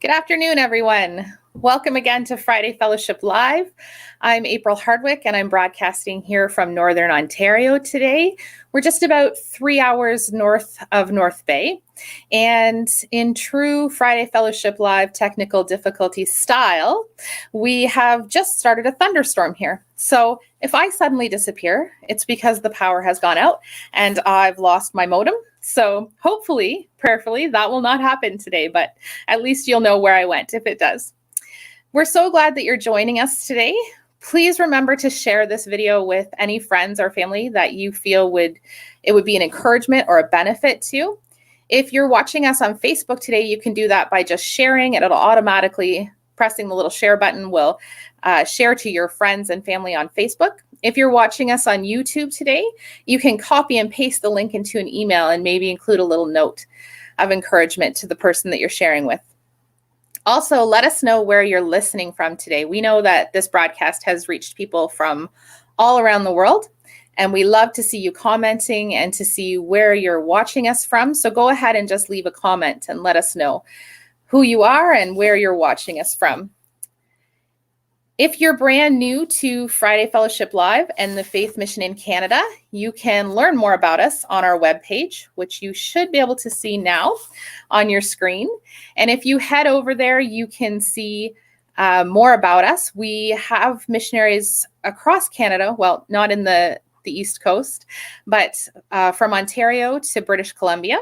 Good afternoon, everyone. Welcome again to Friday Fellowship Live. I'm April Hardwick, and I'm broadcasting here from Northern Ontario today. We're just about 3 hours north of North Bay. And in true Friday Fellowship Live technical difficulty style, we have just started a thunderstorm here. So if I suddenly disappear, it's because the power has gone out and I've lost my modem. So hopefully, prayerfully, that will not happen today, but at least you'll know where I went if it does. We're so glad that you're joining us today. Please remember to share this video with any friends or family that you feel it would be an encouragement or a benefit to. If you're watching us on Facebook today, you can do that by just sharing, and it'll automatically, pressing the little share button will share to your friends and family on Facebook. If you're watching us on YouTube today, you can copy and paste the link into an email and maybe include a little note of encouragement to the person that you're sharing with. Also, let us know where you're listening from today. We know that this broadcast has reached people from all around the world, and we love to see you commenting and to see where you're watching us from. So go ahead and just leave a comment and let us know who you are and where you're watching us from. If you're brand new to Friday Fellowship Live and the Faith Mission in Canada, you can learn more about us on our webpage, which you should be able to see now on your screen. And if you head over there, you can see more about us. We have missionaries across Canada, well, not in the East Coast, but from Ontario to British Columbia.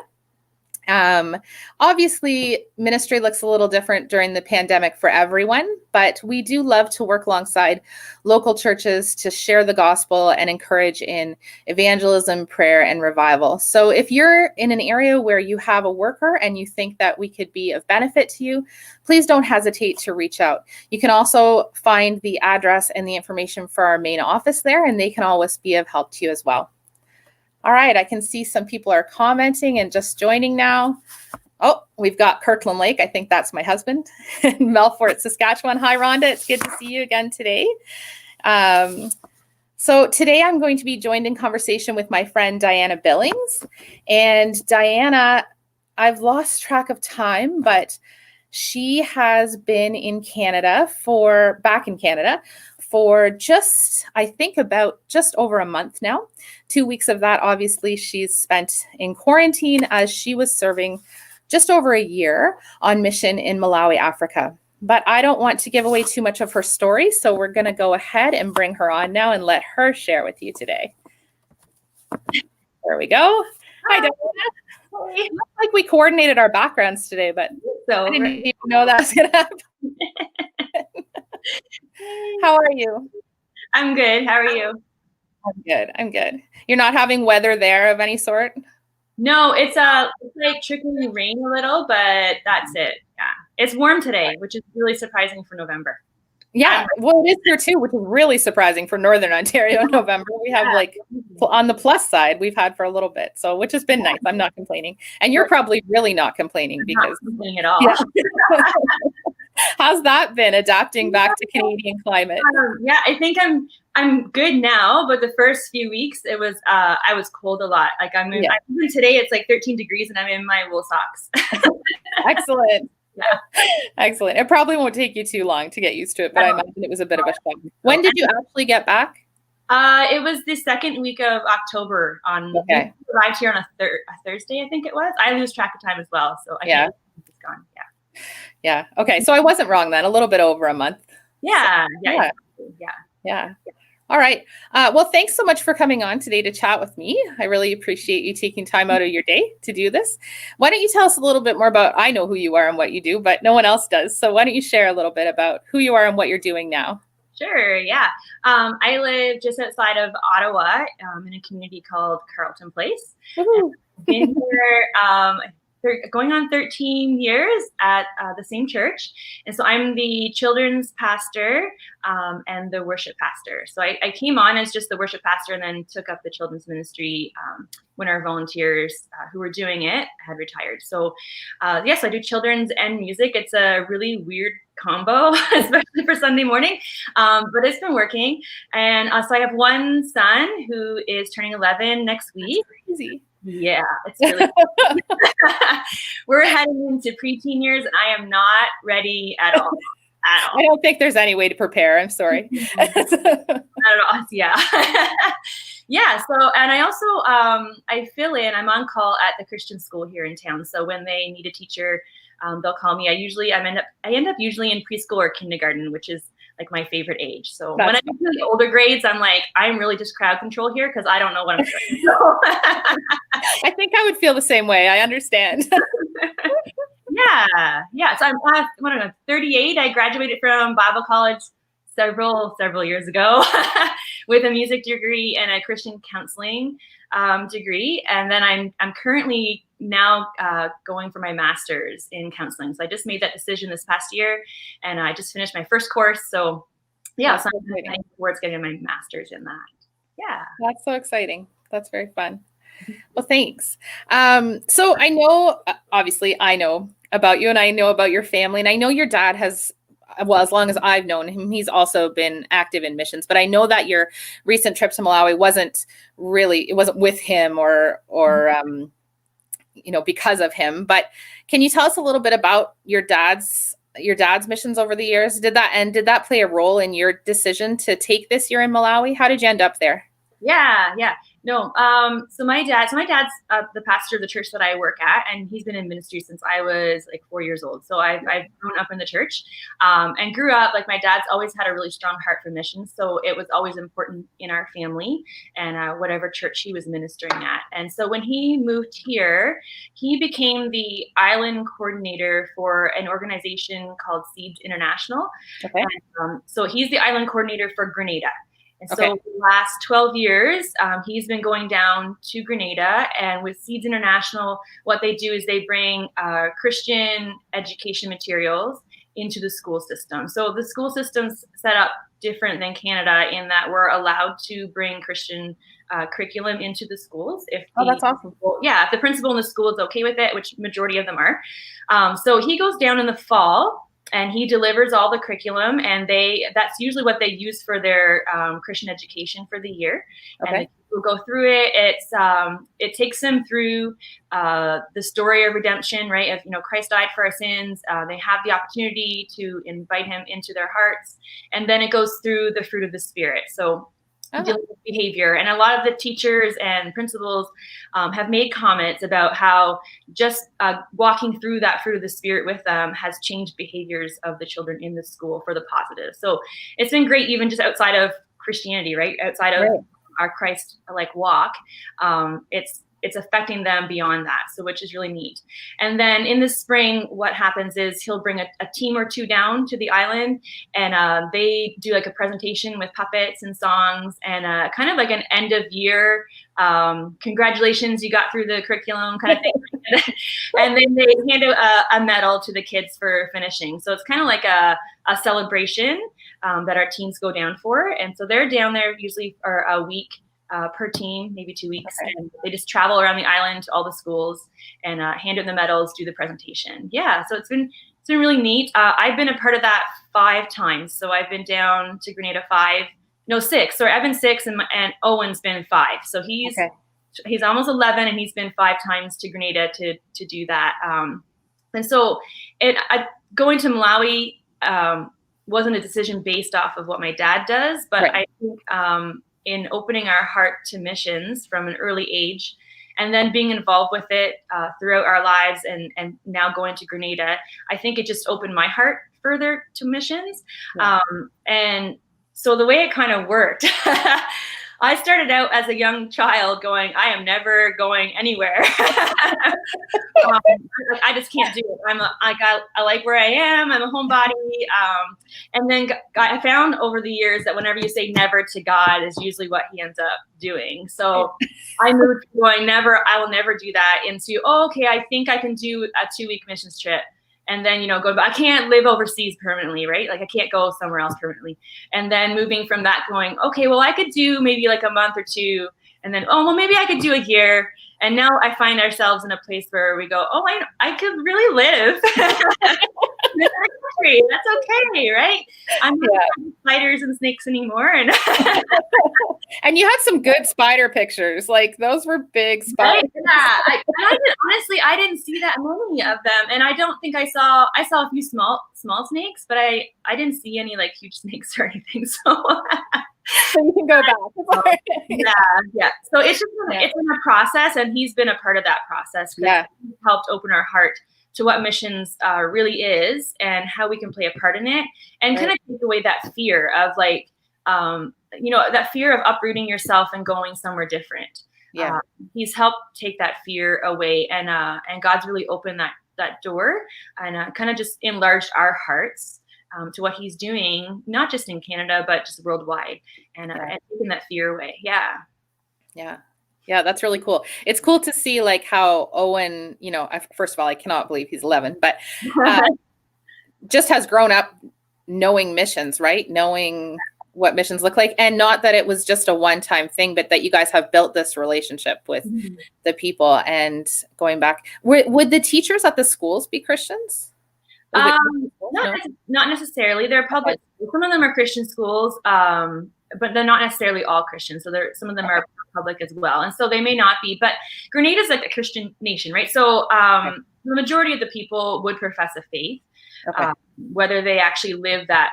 Obviously, ministry looks a little different during the pandemic for everyone, but we do love to work alongside local churches to share the gospel and encourage in evangelism, prayer, and revival. So if you're in an area where you have a worker and you think that we could be of benefit to you, please don't hesitate to reach out. You can also find the address and the information for our main office there, and they can always be of help to you as well. All right, I can see some people are commenting and just joining now. Oh, we've got Kirkland Lake. I think that's my husband. Melfort, Saskatchewan. Hi, Rhonda. It's good to see you again today. So today I'm going to be joined in conversation with my friend Diana Billings. And Diana, I've lost track of time, but she has been in Canada back in Canada for just over a month now. 2 weeks of that, obviously, she's spent in quarantine as she was serving just over a year on mission in Malawi, Africa. But I don't want to give away too much of her story, so we're going to go ahead and bring her on now and let her share with you today. There we go. Hi, Diana. Looks like we coordinated our backgrounds today, but I didn't even know that was going to happen. How are you? I'm good. How are you? I'm good. You're not having weather there of any sort? No, it's like trickling rain a little, but that's it. Yeah. It's warm today, which is really surprising for November. Yeah, well, it is here too, which is really surprising for Northern Ontario in November. We have on the plus side, we've had for a little bit, so which has been nice. I'm not complaining. And you're probably really not complaining because not complaining at all. Yeah. How's that been adapting back to Canadian climate? Yeah, I think I'm good now, but the first few weeks it was I was cold a lot. Like even today it's like 13 degrees and I'm in my wool socks. Excellent. Yeah. Excellent. It probably won't take you too long to get used to it, but I imagine it was a bit of a shock. When did you actually get back? It was the second week of October. We arrived here on a Thursday, I think it was. I lose track of time as well, so I think it's gone. Yeah. Okay. So I wasn't wrong then. A little bit over a month. Yeah. All right. Well, thanks so much for coming on today to chat with me. I really appreciate you taking time out of your day to do this. Why don't you tell us a little bit more about, I know who you are and what you do, but no one else does. So why don't you share a little bit about who you are and what you're doing now? Sure. Yeah. I live just outside of Ottawa in a community called Carleton Place. I've been here going on 13 years at the same church. And so I'm the children's pastor and the worship pastor. So I came on as just the worship pastor and then took up the children's ministry when our volunteers who were doing it had retired. So yes, I do children's and music. It's a really weird combo, especially for Sunday morning, but it's been working. And so I have one son who is turning 11 next week. That's crazy. Yeah, it's really we're heading into preteen years, and I am not ready at all. At all. I don't think there's any way to prepare. I'm sorry. Not at all. Yeah. Yeah. So, and I also, I fill in, I'm on call at the Christian school here in town. So when they need a teacher, they'll call me. I end up usually in preschool or kindergarten, which is like my favorite age. So when I get to the older grades, I'm really just crowd control here because I don't know what I'm doing. I think I would feel the same way. I understand. Yeah. So I'm 38. I graduated from Bible college several years ago with a music degree and a Christian counseling degree, and then I'm currently now going for my master's in counseling. So I just made that decision this past year, and I just finished my first course. So yeah, so I'm heading towards getting my master's in that. Yeah, that's so exciting. That's very fun. Well, thanks. So I know, obviously, I know about you, and I know about your family, and I know your dad has. Well, as long as I've known him, he's also been active in missions. But I know that your recent trip to Malawi wasn't with him or because of him. But can you tell us a little bit about your dad's missions over the years? Did that play a role in your decision to take this year in Malawi? How did you end up there? Yeah. No. So my dad's the pastor of the church that I work at, and he's been in ministry since I was like 4 years old. So I've grown up in the church, and grew up like my dad's always had a really strong heart for missions. So it was always important in our family and whatever church he was ministering at. And so when he moved here, he became the island coordinator for an organization called Seeds International. Okay. And, so he's the island coordinator for Grenada. And so the last 12 years, he's been going down to Grenada, and with Seeds International, what they do is they bring Christian education materials into the school system. So the school system's set up different than Canada in that we're allowed to bring Christian curriculum into the schools. That's awesome. Yeah, if the principal in the school is okay with it, which majority of them are. So he goes down in the fall, and he delivers all the curriculum, and that's usually what they use for their Christian education for the year. Okay. And we'll go through it. It takes them through the story of redemption, right? Of, Christ died for our sins. They have the opportunity to invite him into their hearts. And then it goes through the fruit of the Spirit. So dealing with behavior. And a lot of the teachers and principals have made comments about how just walking through that fruit of the Spirit with them has changed behaviors of the children in the school for the positive. So it's been great, even just outside of Christianity, right? Outside of our Christ-like walk. It's affecting them beyond that, so which is really neat. And then in the spring, what happens is he'll bring a team or two down to the island, and they do like a presentation with puppets and songs, and kind of like an end of year, congratulations, you got through the curriculum kind of thing. And then they hand out a medal to the kids for finishing. So it's kind of like a celebration that our teams go down for. And so they're down there usually for a week. Per team, maybe 2 weeks. Okay. And they just travel around the island to all the schools and hand in the medals, do the presentation. Yeah, so it's been really neat. I've been a part of that 5 times. So I've been down to Grenada 6. Sorry, I've been 6, and Owen's been 5. So he's almost 11, and he's been 5 times to Grenada to do that. And so going to Malawi wasn't a decision based off of what my dad does, but I think in opening our heart to missions from an early age, and then being involved with it throughout our lives, and now going to Grenada, I think it just opened my heart further to missions. Yeah. And so the way it kind of worked, I started out as a young child going, I am never going anywhere. I just can't do it. I like where I am. I'm a homebody. And then I found over the years that whenever you say never to God is usually what he ends up doing. So I moved from going I will never do that into, I think I can do a 2-week missions trip. And then, go back. I can't live overseas permanently, right? Like I can't go somewhere else permanently. And then moving from that going, okay, well, I could do maybe like a month or 2. And then, maybe I could do a year. And now I find ourselves in a place where we go, I could really live. That's okay, right? I'm not spiders and snakes anymore. And and you had some good spider pictures. Like those were big spiders. Right? Yeah, honestly, I didn't see that many of them, and I don't think I saw a few small snakes, but I didn't see any like huge snakes or anything. So you can go back. Yeah. So it's just it's been a process, and he's been a part of that process. He's helped open our heart to what missions really is and how we can play a part in it, and kind of take away that fear of like, that fear of uprooting yourself and going somewhere different. Yeah. He's helped take that fear away, and God's really opened that door and kind of just enlarged our hearts to what he's doing, not just in Canada, but just worldwide, and taking that fear away. Yeah, that's really cool. It's cool to see like how Owen, first of all, I cannot believe he's 11, but just has grown up knowing missions, right? Knowing what missions look like, and not that it was just a one-time thing, but that you guys have built this relationship with the people. And going back, would the teachers at the schools be Christians? Not necessarily. They're public. Some of them are Christian schools, but they're not necessarily all Christians. So some of them are public as well, and so they may not be. But Grenada is like a Christian nation, right? So the majority of the people would profess a faith. Whether they actually live that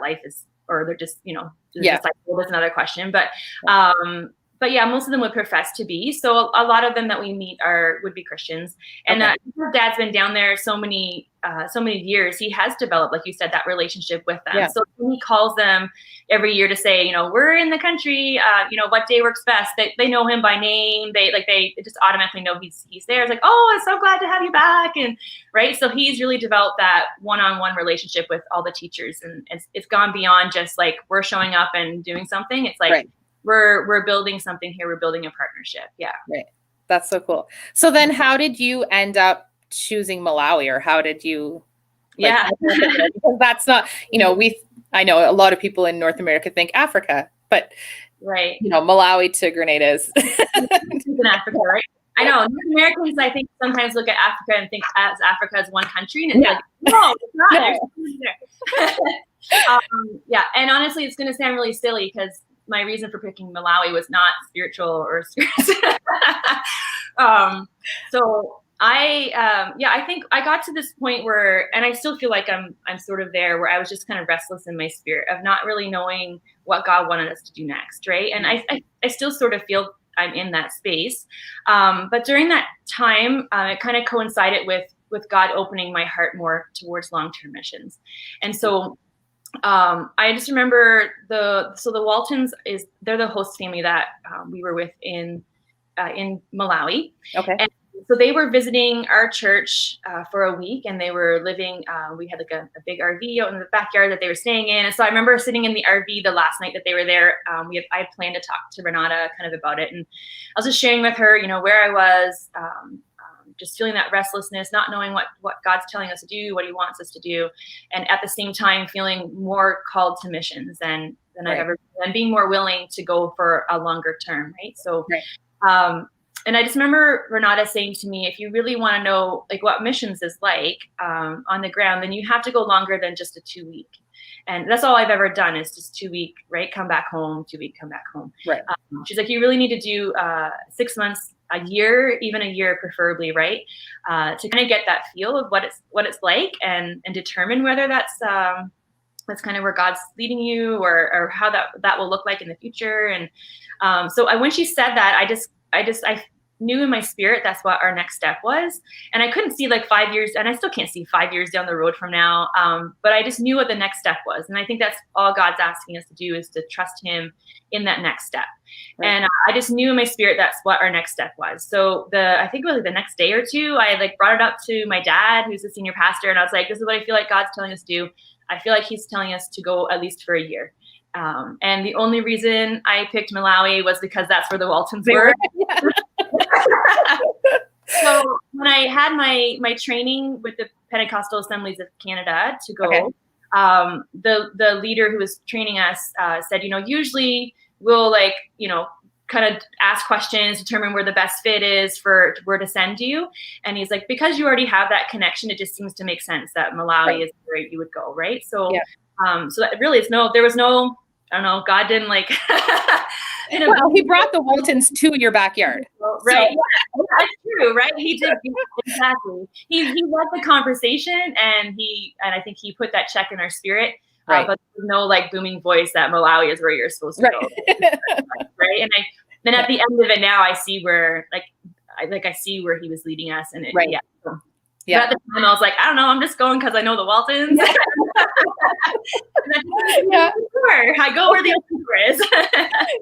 life is, or they're just disciple, that's another question. But yeah, most of them would profess to be. So a lot of them that we meet would be Christians. And Dad's been down there so many years. He has developed, like you said, that relationship with them. So when he calls them every year to say, we're in the country, what day works best. They know him by name. They just automatically know he's there. It's like, oh, I'm so glad to have you back. And right. So he's really developed that one-on-one relationship with all the teachers. And it's gone beyond just like we're showing up and doing something. It's like, we're building something here. We're building a partnership. Yeah. Right. That's so cool. So then how did you end up choosing Malawi, or how did you? Because that's not, I know a lot of people in North America think Africa, but Malawi to Grenada is in Africa, right? I know North Americans, I think, sometimes look at Africa and think as Africa as one country, and it's like, no, it's not. And honestly, it's going to sound really silly because my reason for picking Malawi was not spiritual or so I think I got to this point where, and I still feel like I'm sort of there, where I was just kind of restless in my spirit of not really knowing what God wanted us to do next, right? And I still sort of feel I'm in that space, but during that time, it kind of coincided with God opening my heart more towards long-term missions, and so. I just remember the Waltons they're the host family that we were with in Malawi. Okay. And so they were visiting our church for a week, and they were living. We had like a big RV out in the backyard that they were staying in, and so I remember sitting in the RV the last night that they were there. I had planned to talk to Renata kind of about it, and I was just sharing with her, where I was. Just feeling that restlessness, not knowing what God's telling us to do, what he wants us to do. And at the same time, feeling more called to missions than I've ever been, and being more willing to go for a longer term. Right. So, and I just remember Renata saying to me, if you really want to know like what missions is like on the ground, then you have to go longer than just a 2-week. And that's all I've ever done is just 2 week, right? Come back home, 2 week, come back home. Right. She's like, you really need to do 6 months, a year, even a year, preferably, right? To kind of get that feel of what it's like, and determine whether that's kind of where God's leading you, or how that will look like in the future. And so when she said that, I knew in my spirit that's what our next step was. And I couldn't see like 5 years, and I still can't see 5 years down the road from now. But I just knew what the next step was. And I think that's all God's asking us to do, is to trust him in that next step. Right. And I just knew in my spirit that's what our next step was. So I think it was like the next day or two, I like brought it up to my dad, who's the senior pastor. And I was like, this is what I feel like God's telling us to do. I feel like he's telling us to go at least for a year. And the only reason I picked Malawi was because that's where the Waltons were. So when I had my training with the Pentecostal Assemblies of Canada to go, the leader who was training us said, usually we'll kind of ask questions, determine where the best fit is for where to send you. And he's like, because you already have that connection, it just seems to make sense that Malawi is where you would go, right? So, so that really is there was no, I don't know, God didn't like. Well, he brought the Waltons to your backyard, right? So. Yeah, that's true, right? He did exactly. He led the conversation, and I think he put that check in our spirit. Right. But there's no like booming voice that Malawi is where you're supposed to go, right? And then at the end of it, now I see where I see where he was leading us, and right. So. Yeah. But at the time, I was like, I don't know, I'm just going because I know the Waltons. Yeah. Sure. I go where the open door is.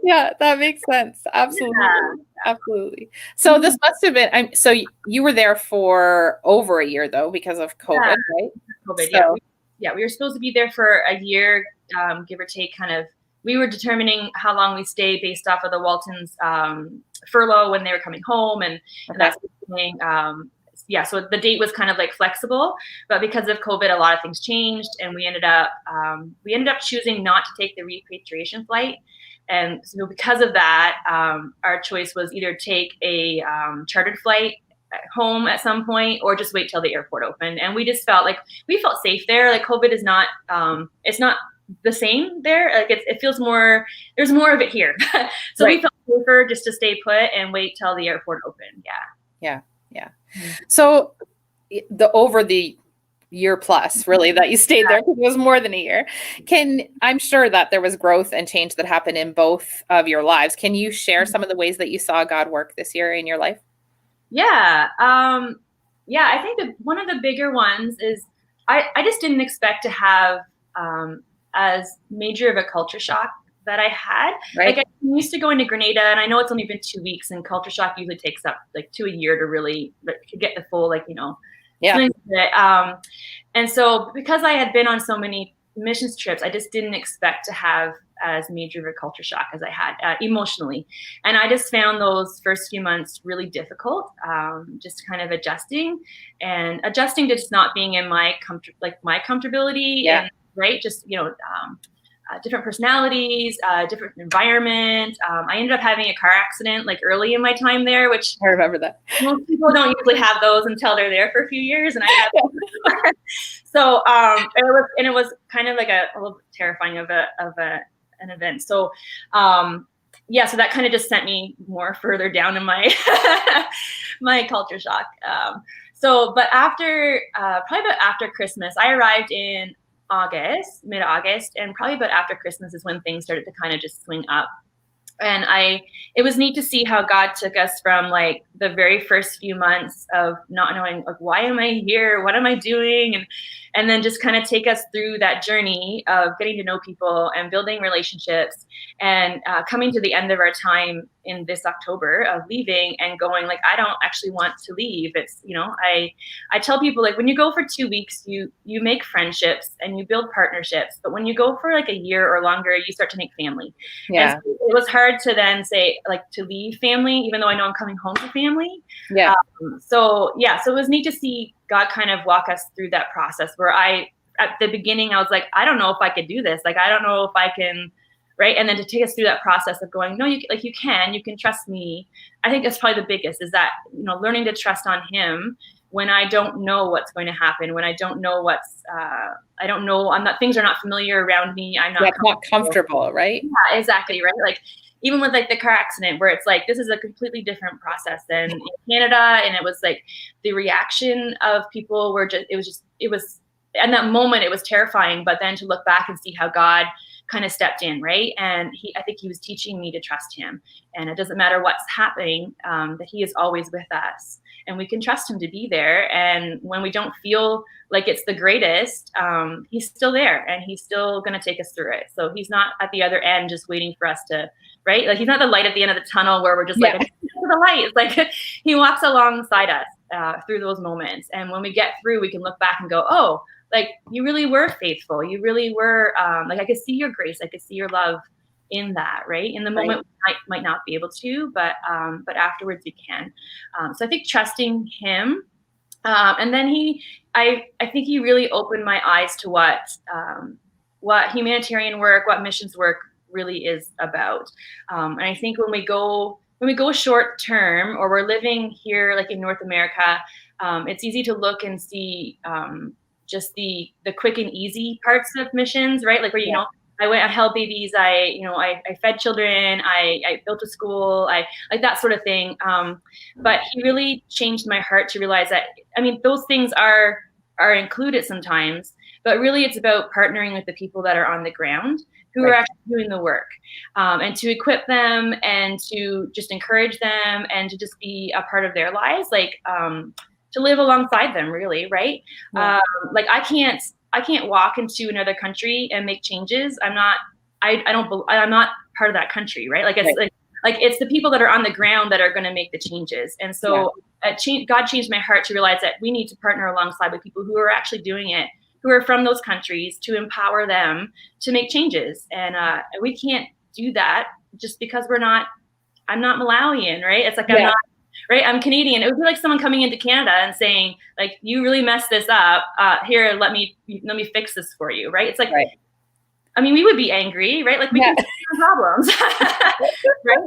Yeah, that makes sense. Absolutely. Yeah. Absolutely. So this must have been, so you were there for over a year though, because of COVID, right? COVID, so. Yeah. We were supposed to be there for a year, give or take kind of. We were determining how long we stay based off of the Waltons furlough when they were coming home and that sort of thing. Yeah, so the date was kind of like flexible, but because of COVID, a lot of things changed, and we ended up choosing not to take the repatriation flight. And so because of that, our choice was either take a chartered flight home at some point or just wait till the airport opened. And we just felt like we felt safe there. Like COVID is not, it's not the same there. Like it feels more, there's more of it here. So we felt safer just to stay put and wait till the airport opened. Yeah. So over the year plus really that you stayed there, because it was more than a year, I'm sure that there was growth and change that happened in both of your lives. Can you share some of the ways that you saw God work this year in your life? Yeah. I think that one of the bigger ones is I just didn't expect to have as major of a culture shock that I had. Right. Like I used to go into Grenada, and I know it's only been 2 weeks, and culture shock usually takes up like to a year to really get the full and so because I had been on so many missions trips, I just didn't expect to have as major of a culture shock as I had emotionally. And I just found those first few months really difficult, just kind of adjusting to just not being in my comfortability and just different personalities, different environment. I ended up having a car accident like early in my time there, which I remember that. Most people don't usually have those until they're there for a few years, and I had. So it was kind of like a little bit terrifying of an event. So so that kind of just sent me more further down in my my culture shock. But after probably about after Christmas, I arrived in mid-August, and probably about after Christmas is when things started to kind of just swing up. And it was neat to see how God took us from like the very first few months of not knowing, like, why am I here? What am I doing? And then just kind of take us through that journey of getting to know people and building relationships, and coming to the end of our time in this October of leaving and going like, I don't actually want to leave. It's, I tell people, like, when you go for 2 weeks, you make friendships and you build partnerships, but when you go for like a year or longer, you start to make family. Yeah. And so it was hard to then say, like, to leave family, even though I know I'm coming home to family. Yeah. So it was neat to see God kind of walk us through that process where at the beginning, I was like, I don't know if I could do this. Like, I don't know if I can, right? And then to take us through that process of going, no, you can trust me. I think that's probably the biggest, is that, learning to trust on him when I don't know what's going to happen, when I don't know things are not familiar around me. I'm not comfortable, right? Yeah, exactly. Right. Like, even with like the car accident, where it's like, this is a completely different process than in Canada. And it was like the reaction of people it was in that moment, it was terrifying, but then to look back and see how God kind of stepped in. Right. And I think he was teaching me to trust him, and it doesn't matter what's happening, that he is always with us, and we can trust him to be there. And when we don't feel like it's the greatest, he's still there, and he's still going to take us through it. So he's not at the other end just waiting for us to, right? Like, he's not the light at the end of the tunnel where we're just like, the light. It's like he walks alongside us through those moments. And when we get through, we can look back and go, oh, like, you really were faithful. You really were, like, I could see your grace. I could see your love in that, right? In the moment, we might not be able to, but afterwards you can. So I think trusting him, and then I think he really opened my eyes to what humanitarian work, what missions work really is about. And I think when we go short term, or we're living here like in North America, it's easy to look and see just the quick and easy parts of missions, right? Like where, you know, I held babies, I fed children, I built a school, I like that sort of thing. But he really changed my heart to realize that, I mean, those things are included sometimes, but really it's about partnering with the people that are on the ground who are actually doing the work, and to equip them and to just encourage them and to just be a part of their lives, like to live alongside them, really, right? Like I can't walk into another country and make changes. I'm not part of that country, right? Like it's like it's the people that are on the ground that are going to make the changes. And so God changed my heart to realize that we need to partner alongside with people who are actually doing it, who are from those countries, to empower them to make changes. And we can't do that just because I'm not Malawian, right? It's like I'm not, right? I'm Canadian. It would be like someone coming into Canada and saying, like, you really messed this up. Here, let me fix this for you, right? It's like, I mean, we would be angry, right? Like we can have problems, right?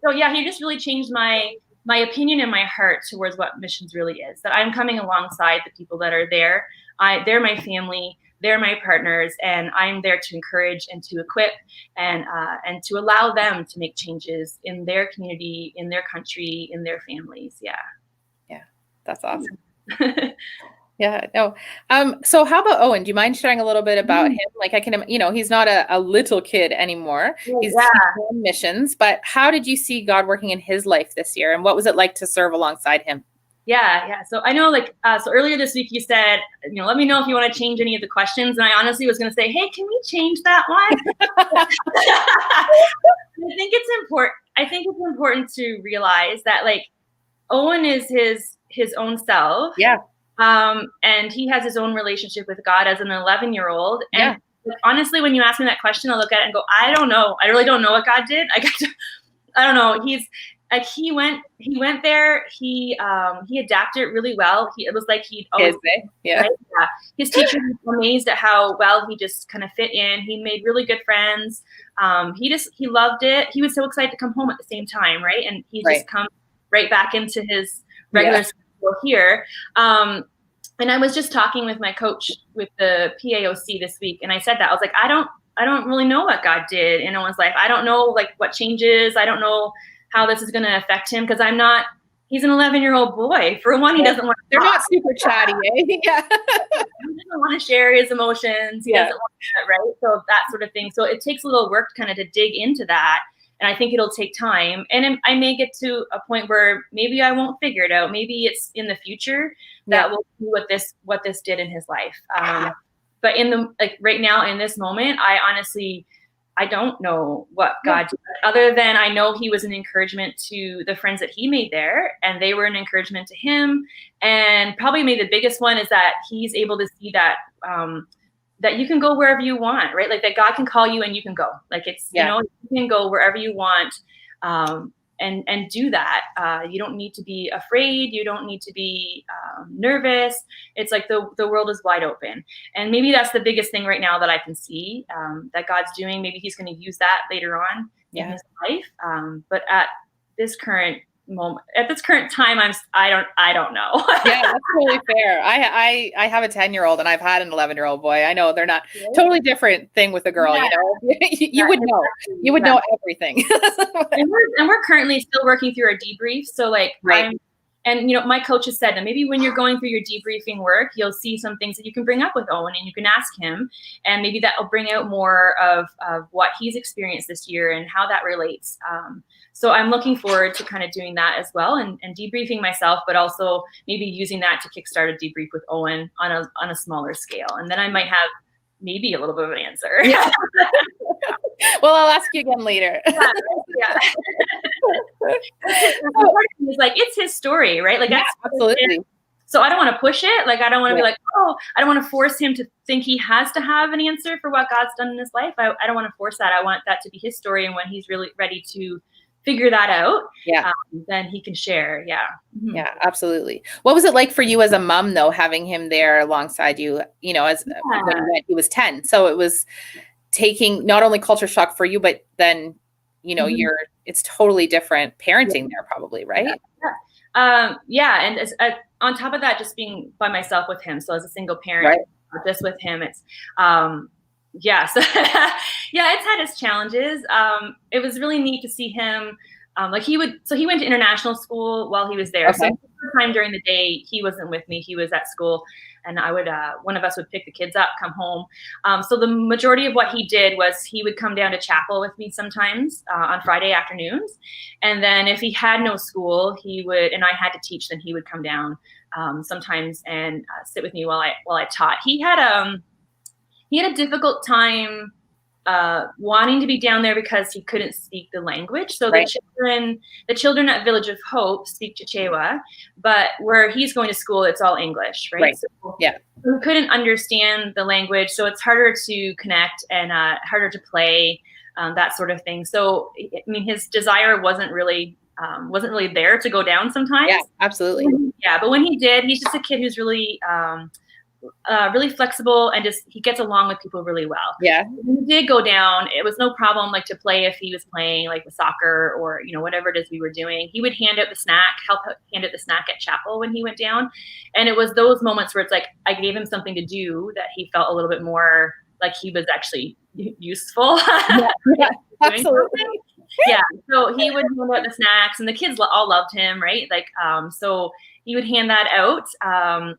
So yeah, he just really changed my opinion and my heart towards what missions really is. That I'm coming alongside the people that are there. They're my family. They're my partners, and I'm there to encourage and to equip and to allow them to make changes in their community, in their country, in their families. Yeah, that's awesome. Yeah, no. So how about Owen? Do you mind sharing a little bit about him? Like, I can, he's not a little kid anymore. He's on missions, but how did you see God working in his life this year, and what was it like to serve alongside him? Yeah. So I know, like, so earlier this week you said, let me know if you want to change any of the questions. And I honestly was going to say, hey, can we change that one? I think it's important to realize that, like, Owen is his own self. Yeah. And he has his own relationship with God as an 11-year-old. And honestly, when you ask me that question, I'll look at it and go, I don't know. I really don't know what God did. I don't know. He's like, he went there. He adapted really well. It was like he'd always, right? His teacher was amazed at how well he just kind of fit in. He made really good friends. He loved it. He was so excited to come home at the same time, right? And he just come right back into his regular schedule here. And I was just talking with my coach with the PAOC this week, and I said that I was like, I don't really know what God did in Owen's life. I don't know, like, what changes. I don't know how this is going to affect him, because he's an 11-year-old boy. For one, he doesn't want to. They're not super chatty, eh? Yeah. He doesn't want to share his emotions. He doesn't want to, right? So that sort of thing. So it takes a little work kind of to dig into that. And I think it'll take time. And I may get to a point where maybe I won't figure it out. Maybe it's in the future that we'll see what this did in his life. But right now in this moment, I don't know what God did, other than I know he was an encouragement to the friends that he made there, and they were an encouragement to him. And probably maybe the biggest one is that he's able to see that that you can go wherever you want, right? Like, that God can call you and you can go. Like, it's, you can go wherever you want, and do that. You don't need to be afraid. You don't need to be nervous. It's like the world is wide open. And maybe that's the biggest thing right now that I can see that God's doing. Maybe he's going to use that later on in his life. But at this current time, I don't know. Yeah, that's totally fair. I have a 10-year-old and I've had an 11-year-old boy. I know they're not totally different thing with a girl, you would know. You would know everything. and we're currently still working through our debrief. So, like, my coach has said that maybe when you're going through your debriefing work, you'll see some things that you can bring up with Owen and you can ask him, and maybe that will bring out more of what he's experienced this year and how that relates. So I'm looking forward to kind of doing that as well, and debriefing myself, but also maybe using that to kickstart a debrief with Owen on a smaller scale. And then I might have maybe a little bit of an answer. Yeah. Well, I'll ask you again later. It's like, it's his story, right? Like, that's absolutely. So I don't want to push it. Like, I don't want to be like, I don't want to force him to think he has to have an answer for what God's done in his life. I don't want to force that. I want that to be his story. And when he's really ready to figure that out, then he can share. Yeah. Mm-hmm. Yeah, absolutely. What was it like for you as a mom, though, having him there alongside you, as when he was 10? So it was, taking not only culture shock for you, but then, it's totally different parenting there probably, right? Yeah. And on top of that, just being by myself with him. So as a single parent, just with him, it's, yeah. So yeah, it's had its challenges. It was really neat to see him. He went to international school while he was there. Okay. So time during the day, he wasn't with me. He was at school, and I would, one of us would pick the kids up, come home. So the majority of what he did was he would come down to chapel with me sometimes on Friday afternoons. And then if he had no school, and I had to teach, then he would come down sometimes and sit with me while I taught. He had a difficult time wanting to be down there because he couldn't speak the language. So the children at Village of Hope speak Chichewa, but where he's going to school, it's all English, right? So, yeah. He couldn't understand the language, so it's harder to connect and harder to play, that sort of thing. So, I mean, his desire wasn't really there to go down sometimes. Yeah, absolutely. Yeah, but when he did, he's just a kid who's really really flexible, and he gets along with people really well. Yeah. When he did go down, it was no problem to play if he was playing with soccer or whatever it is we were doing. He would hand out the snack at chapel when he went down, and it was those moments where it's I gave him something to do that he felt a little bit more like he was actually useful. Yeah, absolutely. Yeah, so he would hand out the snacks, and the kids all loved him, right? So he would hand that out,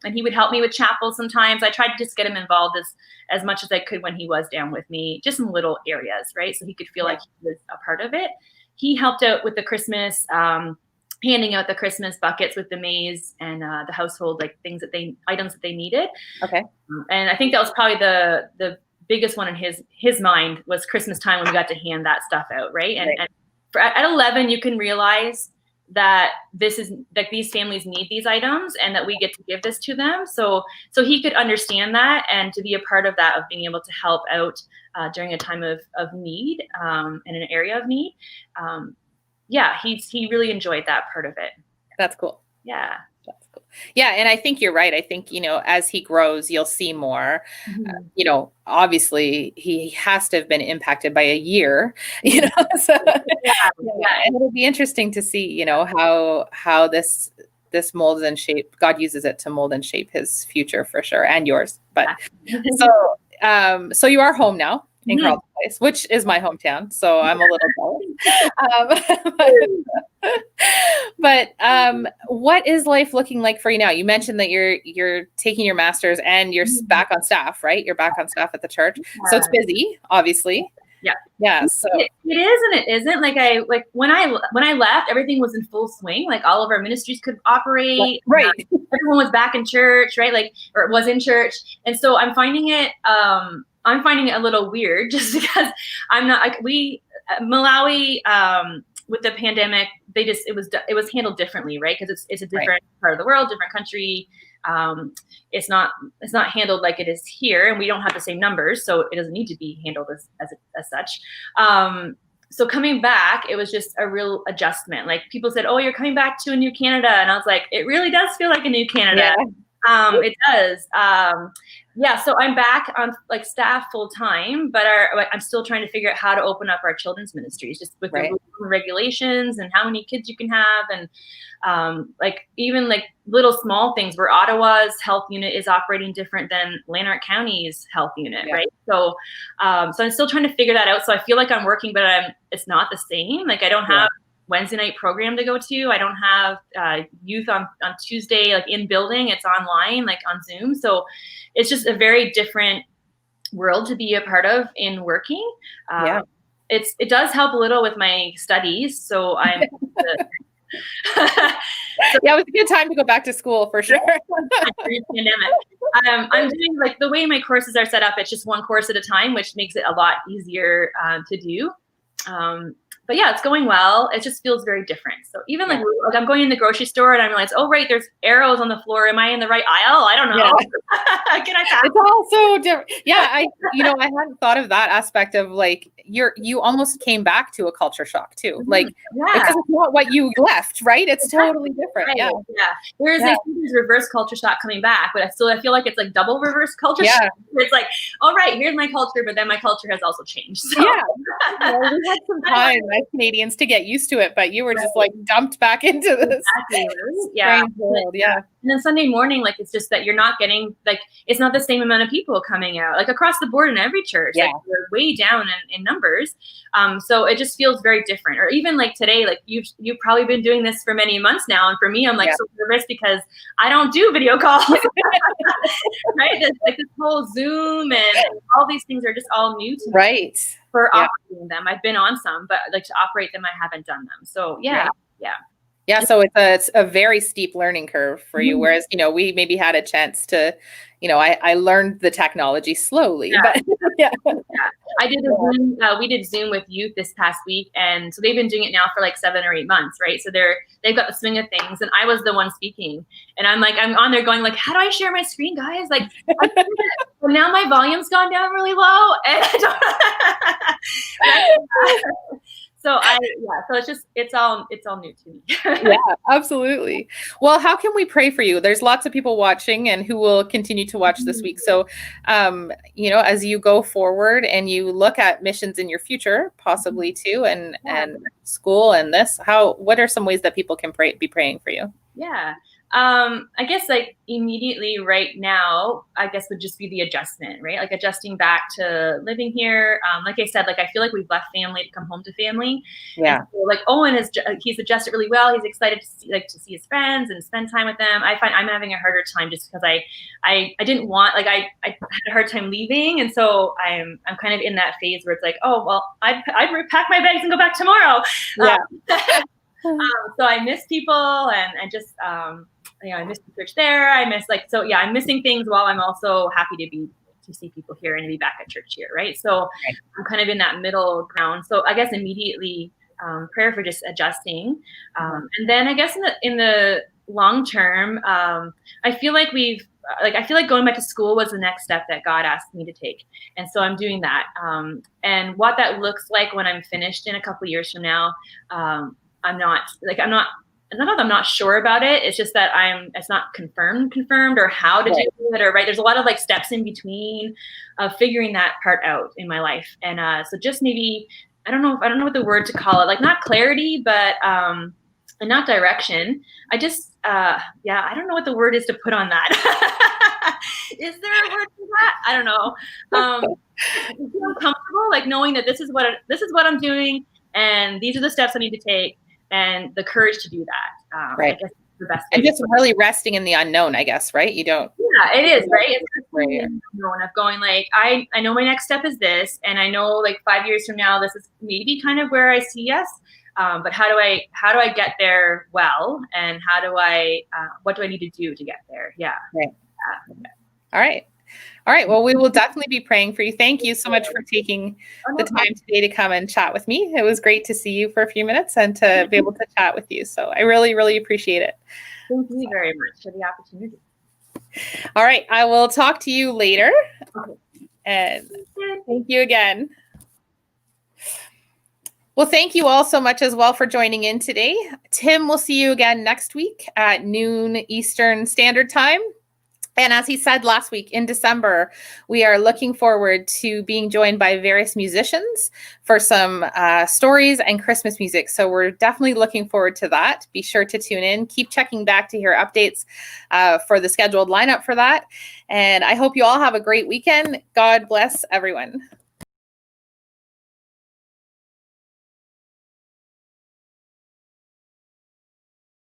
and he would help me with chapel sometimes. I tried to just get him involved as much as I could when he was down with me, just in little areas, right? So he could feel like he was a part of it. He helped out with the Christmas, handing out the Christmas buckets with the maize and the household items that they needed. Okay. And I think that was probably the biggest one in his mind was Christmas time when we got to hand that stuff out, right? And at 11, you can realize that these families need these items and that we get to give this to them. So he could understand that, and to be a part of that, of being able to help out during a time of need, in an area of need. He really enjoyed that part of it. That's cool. Yeah. That's cool. Yeah. And I think you're right. I think, as he grows, you'll see more. Mm-hmm. Obviously he has to have been impacted by a year, so and it'll be interesting to see, how this molds and shape, God uses it to mold and shape his future for sure, and yours. But so you are home now in Carleton Place, which is my hometown. So I'm a little jealous. But what is life looking like for you now? You mentioned that you're taking your master's and you're back on staff, right? You're back on staff at the church. So it's busy, obviously. Yeah. Yeah. So it is and it isn't. When I left, everything was in full swing. All of our ministries could operate. Right. Everyone was back in church, right? Or was in church. And so I'm finding it a little weird, just because I'm not Malawi, with the pandemic, it was handled differently, right? Because it's a different part of the world, different country. It's not handled like it is here, and we don't have the same numbers, so it doesn't need to be handled as such. So coming back, it was just a real adjustment. People said, "Oh, you're coming back to a new Canada," and I was like, "It really does feel like a new Canada." Yeah. It does. So I'm back on staff full time, but I'm still trying to figure out how to open up our children's ministries, just with the rules and regulations and how many kids you can have, and even little small things where Ottawa's health unit is operating different than Lanark County's health unit, right? So I'm still trying to figure that out. So I feel like I'm working, but it's not the same. I don't have Wednesday night program to go to. I don't have youth on Tuesday, in building. It's online, on Zoom. So it's just a very different world to be a part of in working. It does help a little with my studies. So I'm, it was a good time to go back to school for sure. I'm doing the way my courses are set up. It's just one course at a time, which makes it a lot easier to do. But yeah, it's going well. It just feels very different. So even like I'm going in the grocery store and I'm like, oh, right, there's arrows on the floor. Am I in the right aisle? I don't know. Yeah. Can I pass? It's all so different. Yeah, I hadn't thought of that aspect of like you almost came back to a culture shock too. Like because it's not what you left, right? It's totally different. Right. Yeah. There's like this reverse culture shock coming back, but I feel like it's like double reverse culture shock. It's like, all right, here's my culture, but then my culture has also changed. So. Yeah. We had some time as Canadians to get used to it, but you were just like dumped back into this strange world. Yeah. And then Sunday morning, like it's just that you're not getting like it's not the same amount of people coming out, like across the board in every church. Like we're way down in numbers. So it just feels very different. Or even like today, like you've probably been doing this for many months now, and for me, I'm like so nervous because I don't do video calls. Right? Like this whole Zoom and all these things are just all new to me. Right. For operating them, I've been on some, but like to operate them, I haven't done them. So yeah, so it's a very steep learning curve for you. Whereas, we maybe had a chance to, I learned the technology slowly. But I did a Zoom, we did Zoom with youth this past week. And so they've been doing it now for like 7 or 8 months, right? So they've got the swing of things. And I was the one speaking. And I'm on there going like, how do I share my screen, guys? Like, well, now my volume's gone down really low. And I don't So it's all new to me. Yeah, absolutely. Well, how can we pray for you? There's lots of people watching and who will continue to watch this week. So, as you go forward and you look at missions in your future, possibly too, and school and this, what are some ways that people can be praying for you? Yeah. I guess like immediately right now, I guess would just be the adjustment, right? Like adjusting back to living here. Like I said, like I feel like we've left family to come home to family. Yeah. So, like Owen he's adjusted really well. He's excited to see his friends and spend time with them. I find I'm having a harder time just because I didn't want I had a hard time leaving, and so I'm kind of in that phase where it's like, oh well, I'd repack my bags and go back tomorrow. Yeah. So I miss people and just I miss the church there. I'm missing things while I'm also happy to see people here and to be back at church here, right? So I'm kind of in that middle ground. So I guess immediately prayer for just adjusting, and then I guess in the long term, I feel like going back to school was the next step that God asked me to take, and so I'm doing that. And what that looks like when I'm finished in a couple of years from now, I'm not sure about it. It's just that it's not confirmed or how to do it, or right. There's a lot of like steps in between of figuring that part out in my life. And so just maybe, I don't know what the word to call it, like not clarity, but and not direction. I just, I don't know what the word is to put on that. Is there a word for that? I don't know. I feel comfortable, like knowing that this is what I'm doing, and these are the steps I need to take, and the courage to do that. Right. I guess the best. And just really resting in the unknown, I guess, right? You don't. Yeah, it is, right? It's the unknown of going like, I know my next step is this, and I know like 5 years from now, this is maybe kind of where I see us. But how do I get there well, and what do I need to do to get there? Yeah. Right. All right. Well, we will definitely be praying for you. Thank you so much for taking the time today to come and chat with me. It was great to see you for a few minutes and to be able to chat with you. So I really, really appreciate it. Thank you very much for the opportunity. All right. I will talk to you later. Okay. And thank you again. Well, thank you all so much as well for joining in today. Tim, we'll see you again next week at noon Eastern Standard Time. And as he said last week, in December, we are looking forward to being joined by various musicians for some stories and Christmas music. So we're definitely looking forward to that. Be sure to tune in. Keep checking back to hear updates for the scheduled lineup for that. And I hope you all have a great weekend. God bless everyone.